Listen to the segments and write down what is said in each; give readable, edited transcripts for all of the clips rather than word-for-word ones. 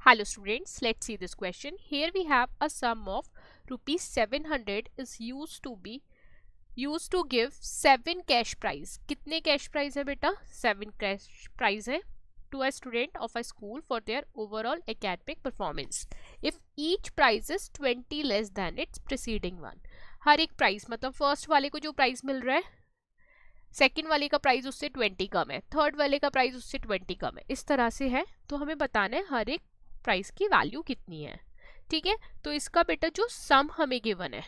Hello students, let's see this question. Here we have a sum of rupees 700 is used to give 7 cash prize. कितने cash prize है बेटा? 7 cash prize है to a student of a school for their overall academic performance. If each prize is 20 less than its preceding one. हर एक prize मतलब first वाले को जो prize मिल रहा है, सेकंड वाले का प्राइस उससे 20 कम है, थर्ड वाले का प्राइस उससे 20 कम है, इस तरह से है। तो हमें बताना है हर एक प्राइस की वैल्यू कितनी है। ठीक है, तो इसका बेटा जो सम हमें गिवन है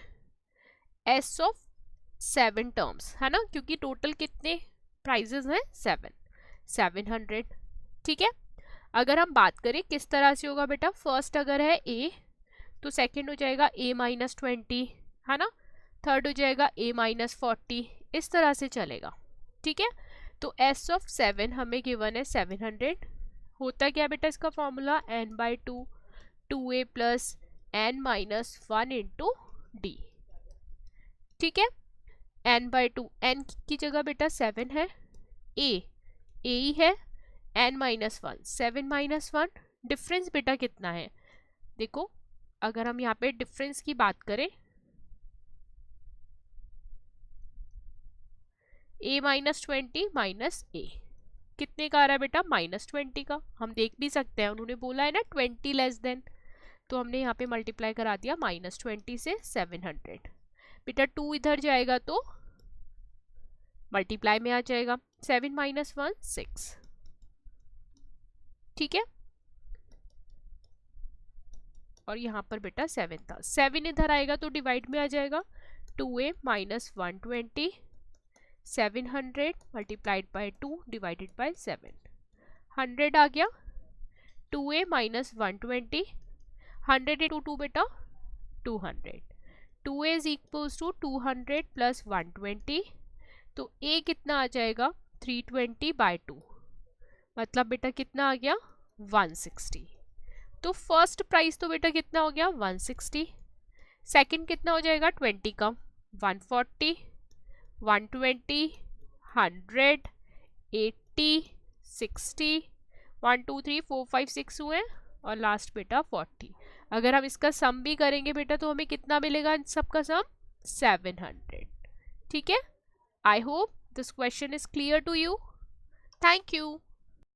एस ऑफ 7 टर्म्स है ना, क्योंकि टोटल कितने प्राइजेस हैं 700। ठीक है, अगर हम बात करें किस तरह से होगा बेटा, फर्स्ट अगर है ए तो सेकंड हो जाएगा a माइनस 20 है ना, थर्ड हो जाएगा a माइनस 40, इस तरह से चलेगा। ठीक है, तो s ऑफ 7 हमें गिवन है 700। होता क्या बेटा इसका formula n/2 2a plus n minus 1 into D. ठीक है, n/2 n की जगह बेटा 7 है, a ही है, n माइनस 1 7 माइनस 1, डिफरेंस बेटा कितना है देखो, अगर हम यहाँ पे डिफरेंस की बात करें a माइनस 20 माइनस a कितने का आ रहा है बेटा, माइनस 20 का। हम देख भी सकते हैं, उन्होंने बोला है ना 20 लेस देन, तो हमने यहाँ पे मल्टीप्लाई करा दिया माइनस 20 से 700। बेटा 2 इधर जाएगा तो मल्टीप्लाई में आ जाएगा, 7 माइनस 1 6। ठीक है, और यहाँ पर बेटा 7 था, 7 इधर आएगा तो डिवाइड में आ जाएगा, 2a minus 120 700 multiplied by 2 divided by 7, 100 आ गया। 2a माइनस 120, 100 इंटू 2 बेटा 200, 2a is equals to 200 plus 120, तो a कितना आ जाएगा 320 बाय 2, मतलब बेटा कितना आ गया 160। तो फर्स्ट प्राइस तो बेटा कितना हो गया 160, सेकंड कितना हो जाएगा 20 कम 140 120 100 80 60 1 2 3 4 5 6 हुए और लास्ट बेटा 40। अगर हम इसका सम भी करेंगे बेटा तो हमें कितना मिलेगा इन सबका सम 700। ठीक है, I hope this question is clear to you. Thank you.